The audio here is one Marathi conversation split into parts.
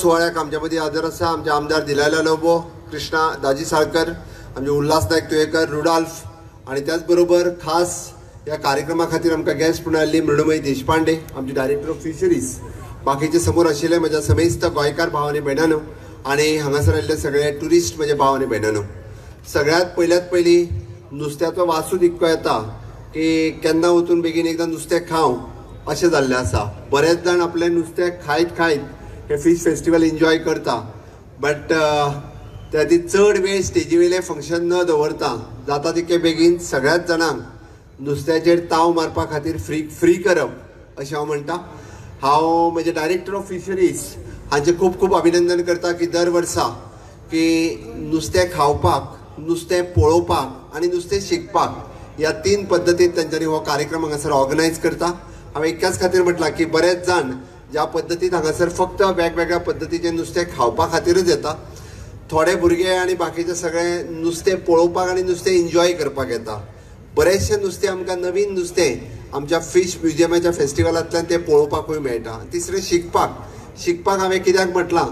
सुवाळ्याक आमच्या मदीं हजर आसा आमचे आमदार दिलायला लोबो, कृष्णा दाजी साळकर, आमचे उल्हास नायक तुयेकर, रुडाल्फ आणि त्याच बरोबर खास या कार्यक्रमा खातीर आमकां गेस्ट म्हणून आयिल्ली मृणमयी देशपांडे, आमचे डायरेक्टर ऑफ फिशरीज, बाकीचे समोर आशिल्ले म्हज्या समेस्त गोंयकार भाव आनी भयणानो आनी हांगासर आयिल्ले सगळे ट्युरिस्ट म्हजे भाव आनी भयणानो. सगळ्यात पयली नुस्त्याचो वासूच इतको येता की केन्ना वचून बेगीन एकदां नुस्तें खावं अशें जाल्लें आसा. बरेच जाण आपलें नुस्तें खायत हे फिश फेस्टिवल एन्जॉय करता, बट त्या खातीर चड वेळ स्टेजी वयलें फंक्शन न दवरता जाता तितके बेगीन सगळ्याच जाणांक नुस्त्याचेर ताव मारपा खातीर फ्री करप अशें हांव म्हणटा. हांव म्हजे डायरेक्टर ऑफ फिशरीज हांचे खूब खूब अभिनंदन करता की दर वर्सा की नुस्तें खावपाक, नुस्तें पळोवपाक आनी नुस्तें शिकपाक ह्या 3 पद्दतीन तांच्यांनी हो कार्यक्रम हांगासर ऑर्गनायज करता. हांवें इतक्याच खातीर म्हटलां की बरेच जाण ज्या पद्दतीन हांगासर फक्त वेगवेगळ्या पद्दतीचें नुस्तें खावपा खातीरच येता, थोडे भुरगे आनी बाकीचे सगळे नुस्तें पळोवपाक आनी नुस्तें एन्जॉय करपाक येता. बरेचशें नुस्तें आमकां नवीन नुस्तें आमच्या फिश म्युजियमाच्या फेस्टिवलांतल्यान तें पळोवपाकूय मेळटा. तिसरें शिकपाक हांवें कित्याक म्हटलां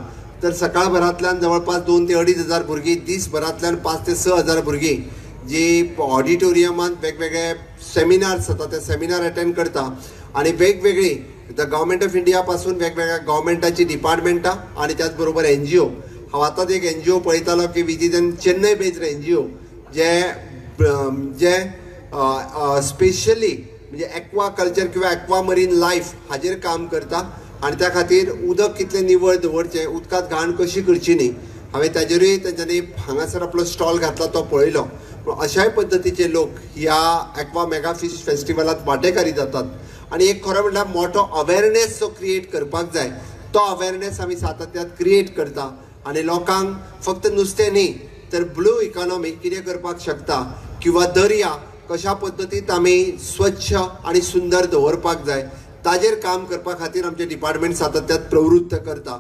तर सकाळभरांतल्यान जवळपास 2 ते 2.5 हजार भुरगीं, दिसभरांतल्यान 5 ते 6 हजार भुरगीं जी ऑडिटोरियमांत वेगवेगळे सेमिनार्स जाता ते सेमिनार अटेंड करता आनी वेगवेगळी द गव्हर्मेंट ऑफ इंडिया पासून वेगवेगळ्या गव्हर्मेंटाची डिपार्टमेंटां आनी त्याच बरोबर NGO. हांव आतांच एक NGO पळयतालो की which is an Chennai based NGO जे स्पेशली म्हणजे एक्वा कल्चर किंवा एक्वा मरीन लायफ हाजेर काम करता आनी त्या खातीर उदक कितलें निवळ दवरचें, उदकांत घाण कशी करची न्ही, हांवें ताजेरूय तेंच्यांनी हांगासर आपलो स्टॉल घातला तो पळयलो. पूण अशाय पद्दतीचे लोक ह्या एक्वा मेगा फिश फेस्टिवलांत वांटेकारी जातात आनी एक खरो म्हणल्यार मोठो अवेरनेस जो क्रिएट करपाक जाय तो अवेरनेस आमी सातत्यान क्रिएट करता आनी लोकांक फक्त नुस्तें न्ही तर ब्लू इकॉनॉमी कितें करपाक शकता किंवा दर्या कशा पद्दतीन आमी स्वच्छ आनी सुंदर दवरपाक जाय ताजेर काम करपा खातीर आमचें डिपार्टमेंट सातत्यान प्रवृत्त करता.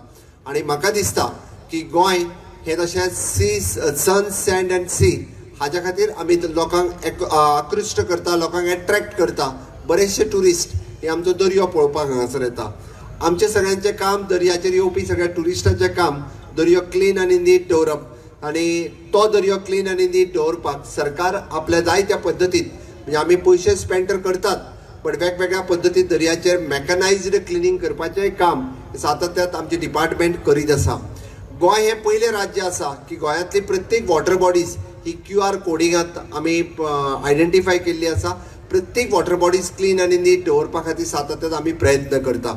आनी म्हाका दिसता की गोंय हें तशें सन सँड एंड सी हाच्या खातीर आमी लोकांक आकृश्ट करता, लोकांक एट्रॅक्ट करता. बरेचशे ट्युरिस्ट हे आमचो दर्यो पळोवपाक हांगासर येता. आमचें सगळ्यांचें काम, दर्याचेर येवपी सगळ्या ट्युरिस्टांचें काम दर्यो क्लीन आनी नीट दवरप आनी तो दर्यो क्लीन आनी नीट दवरपाक सरकार आपल्या जायत्या पद्दतीन म्हणजे आमी पयशे स्पेंड तर करतात पण वेगवेगळ्या पद्दतीन दर्याचेर मॅकनायज्ड क्लिनींग करपाचें काम सातत्यान आमचे डिपार्टमेंट करीत आसा. गोंय हें पयलें राज्य आसा की गोंयांतली प्रत्येक वॉटर बॉडीज ही QR कोडिंगांत आमी आयडेंटिफाय केल्ली आसा. प्रत्येक वॉटर बॉडीज क्लीन आनी नीट दवरपा खातीर सातत्यान आमी प्रयत्न करता.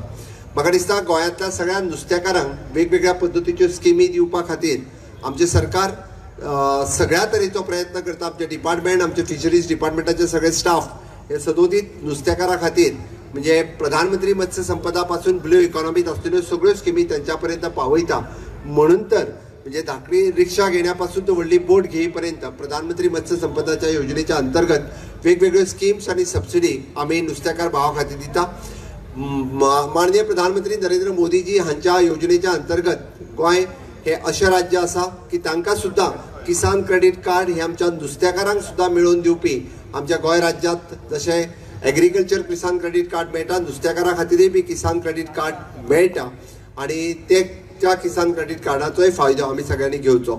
म्हाका दिसता गोंयांतल्या सगळ्या नुस्तेकारांक वेगवेगळ्या पद्दतीच्यो स्किमी दिवपा खातीर आमचें सरकार सगळ्या तरेचो प्रयत्न करता. आमचे डिपार्टमेंट, आमचे फिशरीज डिपार्टमेंटाचे सगळे स्टाफ हे सदोदीत नुस्तेकारां खातीर म्हणजे प्रधानमंत्री मत्स्य संपदा पासून ब्लू इकॉनॉमीत आसलेल्यो सगळ्यो स्किमी त्यांच्या पर्यंत पावयता. म्हणून तर म्हणजे धाकटी रिक्षा घेण्यापासून तर व्हडली बोट घेईपर्यंत प्रधानमंत्री मत्स्य संपदाच्या योजनेच्या अंतर्गत वेगवेगळ्यो स्किम्स आनी सबसिडी आमी नुस्तेकार भावा खातीर दिता. माननीय प्रधानमंत्री नरेंद्र मोदीजी हांच्या योजनेच्या अंतर्गत गोंय हे अशें राज्य आसा की तांकां सुद्दां किसान क्रेडीट कार्ड हे आमच्या नुस्तेकारांक सुद्दां मेळोवन दिवपी आमच्या गोंय राज्यांत जशें एग्रीकल्चर किसान क्रेडीट कार्ड मेळटा, नुस्तेकारां खातीरय बी किसान क्रेडीट कार्ड मेळटा आनी त्या किसान क्रेडीट कार्डाचोय फायदो आमी सगळ्यांनी घेवचो.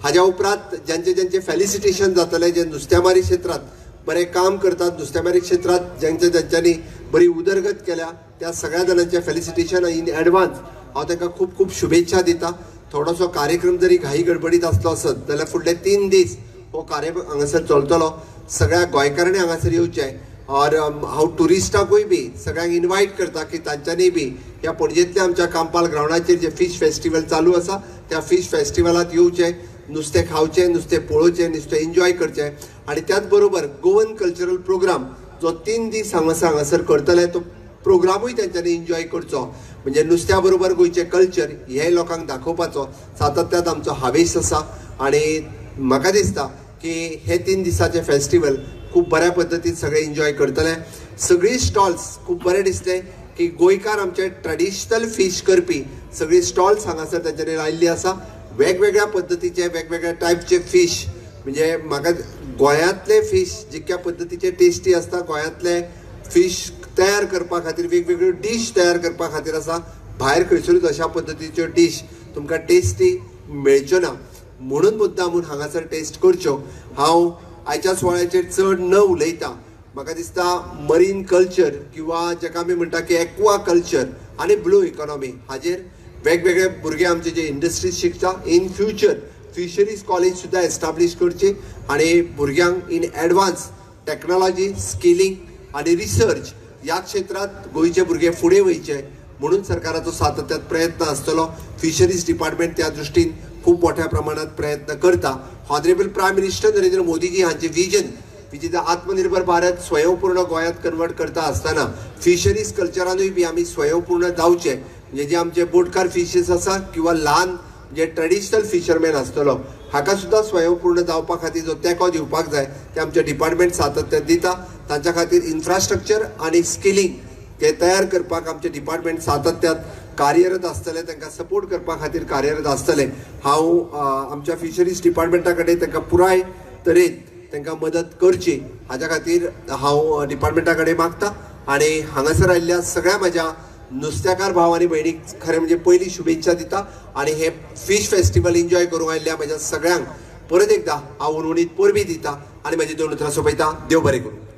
हाज्या उपरांत ज्यांचे फेलिसिटेशन जातले जे नुस्तेमारी क्षेत्रांत बरें काम करतात, नुस्तेमारी क्षेत्रांत ज्यांच्यांनी बरी उदरगत केल्या त्या सगळ्या जाणांचे फेलिसिटेशन इन एडवान्स हांव तांकां खूब खूब शुभेच्छा दिता. थोडोसो कार्यक्रम जरी घाई गडबडीत आसलो आसत जाल्यार फुडले 3 दीस हो कार्यक्रम हांगासर चलतलो. सगळ्या गोंयकारांनी हांगासर येवचें और हांव ट्युरिस्टांकूय बी सगळ्यांक इन्वायट करता की तांच्यांनी बी ह्या पणजेंतल्या आमच्या कांपाल ग्रावंडाचेर जे फिश फेस्टिवल चालू आसा त्या फिश फेस्टिवलांत येवचें, नुस्तें खावचें, नुस्तें पळोवचें, नुस्तें एन्जॉय करचें आनी त्याच बरोबर गोवन कल्चरल प्रोग्राम जो 3 दीस हांगासर करतले तो प्रोग्रामूय तेंच्यांनी एन्जॉय करचो. म्हणजे नुस्त्या बरोबर गोंयचें कल्चर हे लोकांक दाखोवपाचो सातत्यान आमचो हावेस आसा आनी म्हाका दिसता की हे 3 दिसाचें फेस्टिवल खूब बऱ्या पद्दतीन सगळे एन्जॉय करतले. सगळी स्टॉल्स खूब बरें दिसले की गोंयकार आमचे ट्रेडिशनल फिश करपी सगळी स्टॉल्स हांगासर तेंच्यांनी लायिल्ली आसा. वेगवेगळ्या पद्दतीचे वेगवेगळ्या टायपचे फिश म्हणजे म्हाका गोंयांतले फिश जितक्या पद्दतीचे टेस्टी आसता गोंयांतले फिश तयार करपा खातीर वेगवेगळ्यो डीश तयार करपा खातीर आसा. भायर खंयसरूच अशा पद्दतीच्यो डीश तुमकां टेस्टी मेळच्यो ना, म्हणून मुद्दामून हांगासर टेस्ट करच्यो. हांव आयच्या सुवाळ्याचेर चड न उलयता. म्हाका दिसता मरीन कल्चर किंवा जेका आमी म्हणटा की एक्वा कल्चर आनी ब्लू इकॉनॉमी हाजेर वेगवेगळे भुरगे आमचे जे इंडस्ट्रीज शिकता, इन फ्युचर फिशरीज कॉलेज सुद्दां एस्टाब्लीश करची आनी भुरग्यांक इन एडवान्स टेक्नॉलॉजी, स्किलिंग आनी रिसर्च ह्या क्षेत्रांत गोंयचे भुरगे फुडें वयचे म्हणून सरकाराचो सातत्यात प्रयत्न आसतलो. फिशरीज डिपार्टमेंट त्या दृश्टीन खूब मोठ्या प्रमाणात प्रयत्न करता. Honourable prime minister Narendra Modiji हांचे विजन आत्मनिर्भर भारत स्वयंपूर्ण गोंयांत कन्वर्ट करता आसतना फिशरीज कल्चरानूय बी आमी स्वयंपूर्ण जावचे. म्हणजे जे आमचे बोटकार फिशीस आसा किंवा ल्हान जे ट्रेडिशनल फिशरमॅन आसतलो हाका सुद्दां स्वयंपूर्ण जावपा खातीर जो तेंको दिवपाक जाय ते आमचे डिपार्टमेंट सातत्यान दिता. तांच्या खातीर इन्फ्रास्ट्रक्चर आनी स्किलिंग ते तयार करपाक आमचे डिपार्टमेंट सातत्यात कार्यरत आसतले, तांकां सपोर्ट करपा खातीर कार्यरत आसतले. हांव आमच्या फिशरीज डिपार्टमेंटा कडेन तांकां पुराय तरेन तांकां मदत करची हाच्या खातीर हांव डिपार्टमेंटा कडेन मागता आनी हांगासर आयिल्ल्या सगळ्या म्हज्या नुस्तेकार भाव आनी भयणीक खरें म्हणजे पयली शुभेच्छा दिता आनी हे फीश फेस्टिवल एन्जॉय करूंक आयिल्ल्या म्हज्या सगळ्यांक परत एकदां हांव उर्वणीत परबी दिता आनी म्हजी दोन उतरां सोंपयता. देव बरें करूं.